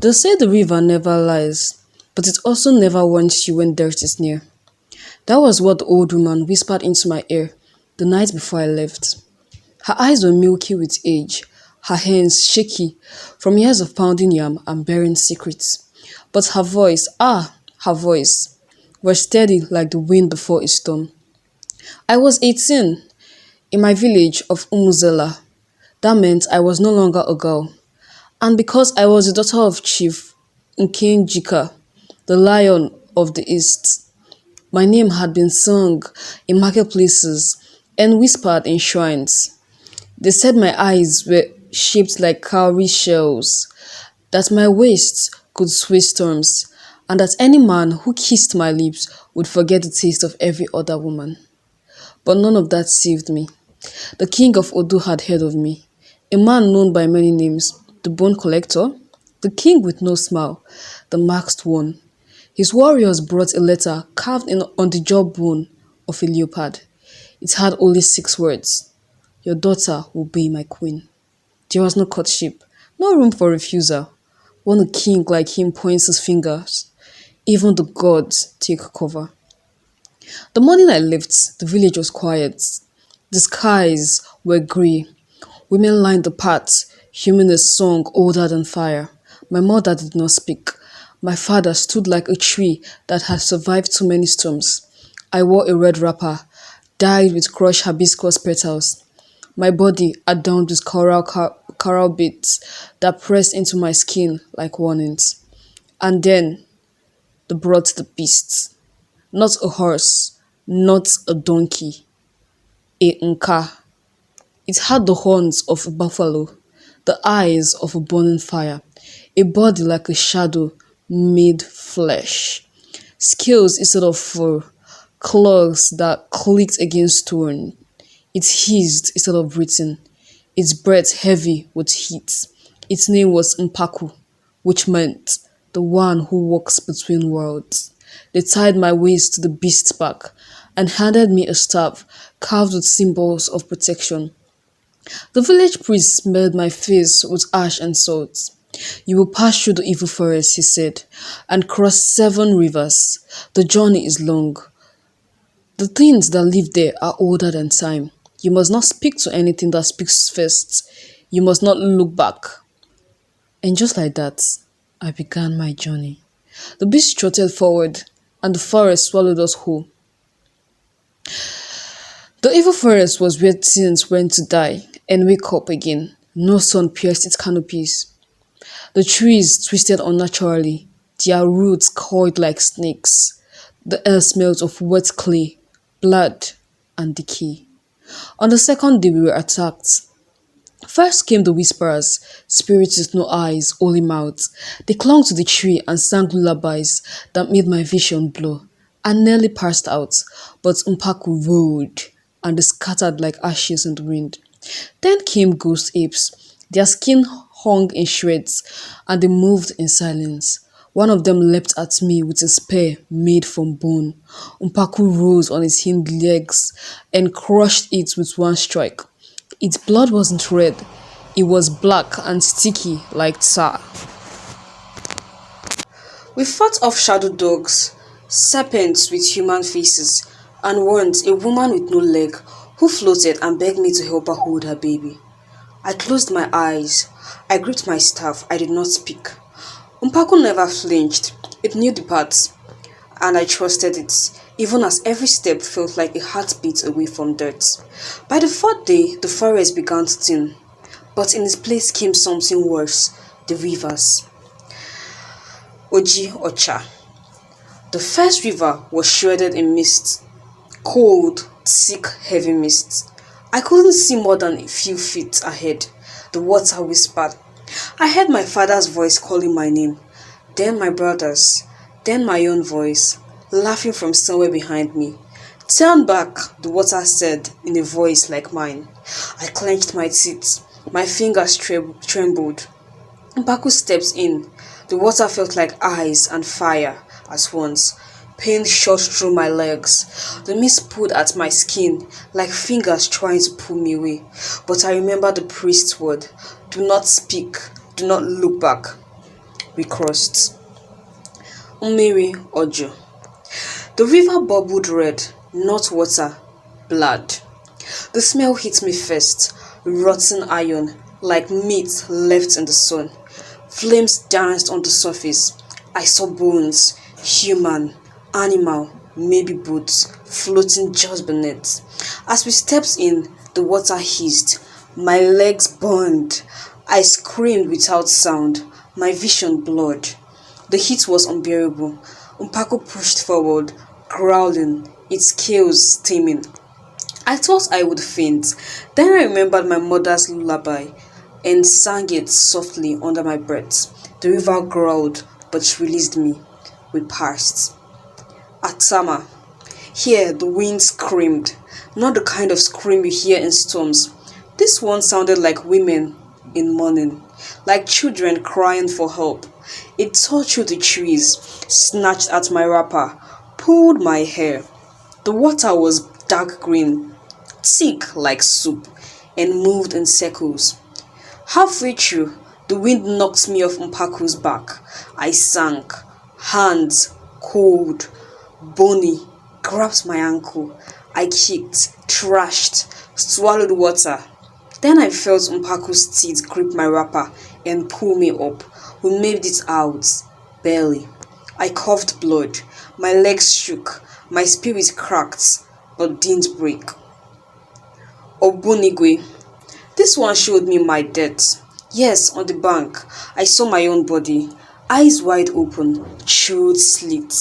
They say the river never lies, but it also never warns you when dirt is near. That was what the old woman whispered into my ear the night before I left. Her eyes were milky with age, her hands shaky from years of pounding yam and bearing secrets. But her voice, was steady like the wind before a storm. I was 18 in my village of Umuezala. That meant I was no longer a girl. And because I was the daughter of Chief Nkemjika, the Lion of the East, my name had been sung in marketplaces and whispered in shrines. They said my eyes were shaped like cowrie shells, that my waist could sway storms, and that any man who kissed my lips would forget the taste of every other woman. But none of that saved me. The King of Odu had heard of me, a man known by many names: the Bone Collector, the King with no smile, the Masked One. His warriors brought a letter carved on the jawbone of a leopard. It had only 6 words: "Your daughter will be my queen." There was no courtship, no room for refusal. When a king like him points his fingers, even the gods take cover. The morning I left, the village was quiet. The skies were grey. Women lined the path, humming a song older than fire. My mother did not speak. My father stood like a tree that had survived too many storms. I wore a red wrapper, dyed with crushed hibiscus petals. My body adorned with coral beads that pressed into my skin like warnings. And then they brought the beast. Not a horse, not a donkey, a nka. It had the horns of a buffalo, the eyes of a burning fire, a body like a shadow made flesh, scales instead of fur, claws that clicked against stone. It hissed instead of breathing, its breath heavy with heat. Its name was Mpaku, which meant the one who walks between worlds. They tied my waist to the beast's back and handed me a staff carved with symbols of protection. The village priest smeared my face with ash and salt. "You will pass through the evil forest," he said, "and cross 7 rivers. The journey is long. The things that live there are older than time. You must not speak to anything that speaks first. You must not look back." And just like that, I began my journey. The beast trotted forward, and the forest swallowed us whole. The evil forest was where things went to die and wake up again. No sun pierced its canopies. The trees twisted unnaturally, their roots coiled like snakes. The air smelled of wet clay, blood, and decay. On the second day, we were attacked. First came the whisperers, spirits with no eyes, only mouths. They clung to the tree and sang lullabies that made my vision blur. I nearly passed out, but Mpaku roared, and they scattered like ashes in the wind. Then came ghost apes. Their skin hung in shreds, and they moved in silence. One of them leapt at me with a spear made from bone. Mpaku rose on its hind legs and crushed it with one strike. Its blood wasn't red, it was black and sticky like tar. We fought off shadow dogs, serpents with human faces, and once a woman with no leg who floated and begged me to help her hold her baby. I closed my eyes. I gripped my staff. I did not speak. Mpaku never flinched. It knew the path, and I trusted it, even as every step felt like a heartbeat away from dirt. By the 4th day, the forest began to thin, but in its place came something worse: the rivers. Oji Ocha. The first river was shrouded in mist, cold, thick, heavy mist. I couldn't see more than a few feet ahead. The water whispered. I heard my father's voice calling my name, then my brother's, then my own voice, laughing from somewhere behind me. "Turn back," the water said in a voice like mine. I clenched my teeth. My fingers trembled. Mpaku stepped in. The water felt like ice and fire at once. Pain shot through my legs. The mist pulled at my skin like fingers trying to pull me away. But I remembered the priest's word: "Do not speak, do not look back." We crossed. Odu. The river bubbled red, not water, blood. The smell hit me first, rotten iron, like meat left in the sun. Flames danced on the surface. I saw bones, human, animal, maybe boats, floating just beneath. As we stepped in, the water hissed. My legs burned. I screamed without sound, my vision blurred. The heat was unbearable. Umpako pushed forward, growling, its scales steaming. I thought I would faint. Then I remembered my mother's lullaby and sang it softly under my breath. The river growled, but released me. We passed. Atama. Here the wind screamed, not the kind of scream you hear in storms. This one sounded like women in mourning, like children crying for help. It tore through the trees, snatched at my wrapper, pulled my hair. The water was dark green, thick like soup, and moved in circles. Halfway through, the wind knocked me off Mpaku's back. I sank, hands cold, bony, grabbed my ankle. I kicked, thrashed, swallowed water. Then I felt Mpaku's teeth grip my wrapper and pull me up. We made it out, barely. I coughed blood. My legs shook. My spirit cracked, but didn't break. Obunigwe. This one showed me my death. Yes, on the bank. I saw my own body. Eyes wide open, throat slit,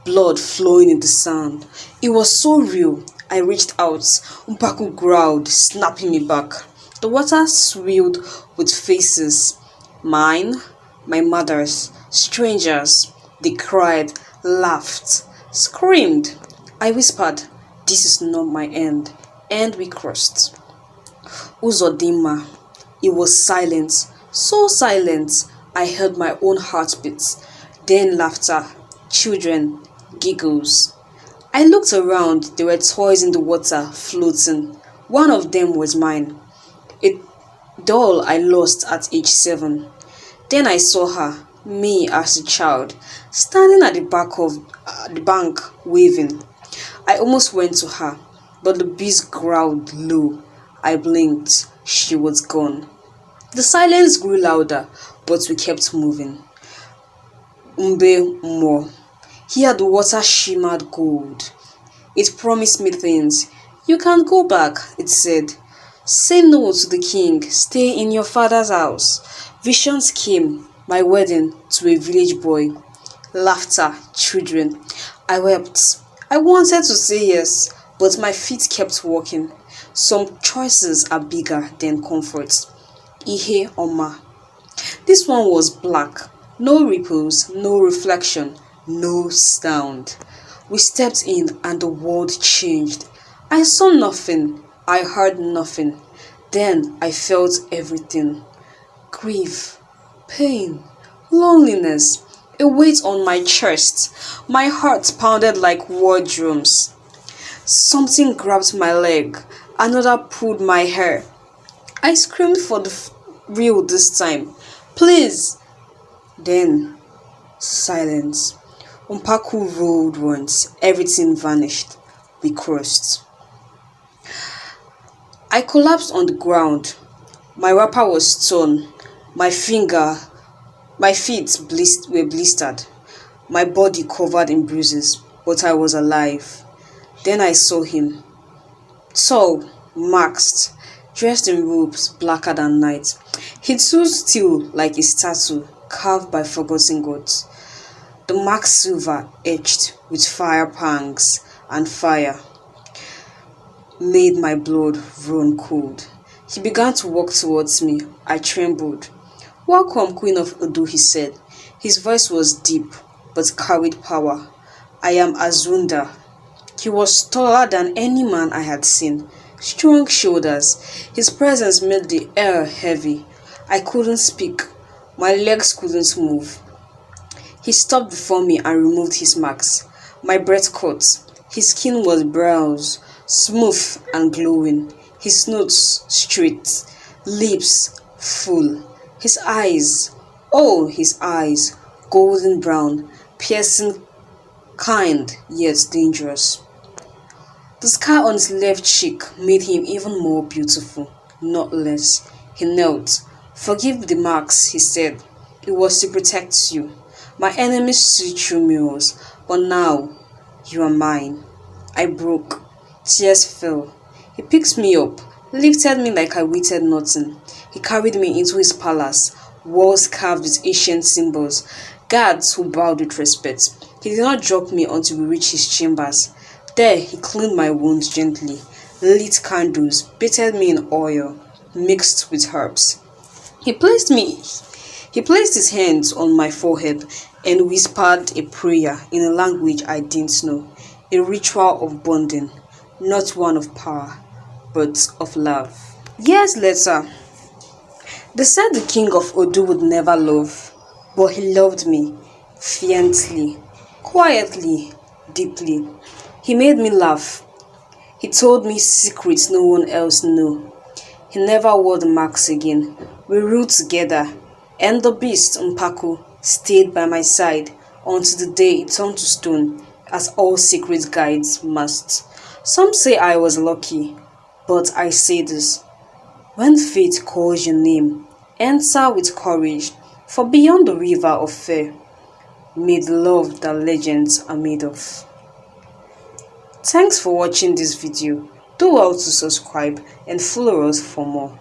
blood flowing in the sand. It was so real. I reached out. Umpaku growled, snapping me back. The water swirled with faces. Mine, my mother's, strangers. They cried, laughed, screamed. I whispered, "This is not my end." And we crossed. Uzodima. It was silent, so silent. I heard my own heartbeat. Then laughter, children, giggles. I looked around. There were toys in the water, floating. One of them was mine. A doll I lost at age 7. Then I saw her, me as a child, standing at the back of the bank, waving. I almost went to her, but the beast growled low. I blinked. She was gone. The silence grew louder, but we kept moving. Mo. Here the water shimmered gold. It promised me things. "You can go back," it said. "Say no to the king. Stay in your father's house." Visions came. My wedding to a village boy. Laughter, children. I wept. I wanted to say yes, but my feet kept walking. Some choices are bigger than comfort. Ihe Oma. This one was black. No ripples, no reflection, no sound. We stepped in and the world changed. I saw nothing. I heard nothing. Then I felt everything. Grief, pain, loneliness, a weight on my chest. My heart pounded like war drums. Something grabbed my leg. Another pulled my hair. I screamed for the real this time. "Please!" Then, silence. Umpaku rolled once. Everything vanished. We crossed. I collapsed on the ground. My wrapper was torn. My feet were blistered. My body covered in bruises, but I was alive. Then I saw him. Tall, masked, dressed in robes blacker than night. He stood still like a statue carved by forgotten gods. The mark silver etched with fire pangs and fire made my blood run cold. He began to walk towards me. I trembled. "Welcome, Queen of Odu," he said. His voice was deep, but carried power. "I am Azunda." He was taller than any man I had seen. Strong shoulders. His presence made the air heavy. I couldn't speak. My legs couldn't move. He stopped before me and removed his mask. My breath caught. His skin was bronze, smooth and glowing. His nose straight, lips full. His eyes, oh, his eyes, golden brown, piercing, kind yet dangerous. The scar on his left cheek made him even more beautiful, not less. He knelt. "Forgive the marks," he said. "It was to protect you. My enemies see through mirrors, but now you are mine." I broke. Tears fell. He picked me up, lifted me like I weighted nothing. He carried me into his palace, walls carved with ancient symbols, guards who bowed with respect. He did not drop me until we reached his chambers. There he cleaned my wounds gently, lit candles, bathed me in oil, mixed with herbs. He placed me he placed his hands on my forehead and whispered a prayer in a language I didn't know, a ritual of bonding, not one of power, but of love. Years later, they said the King of Odu would never love, but he loved me, fiercely, quietly, deeply. He made me laugh. He told me secrets no one else knew. He never wore the marks again. We ruled together, and the beast, Mpaku, stayed by my side until the day it turned to stone, as all secret guides must. Some say I was lucky, but I say this: when fate calls your name, answer with courage, for beyond the river of fear, may the love that legends are made of. Thanks for watching this video. Do well to subscribe and follow us for more.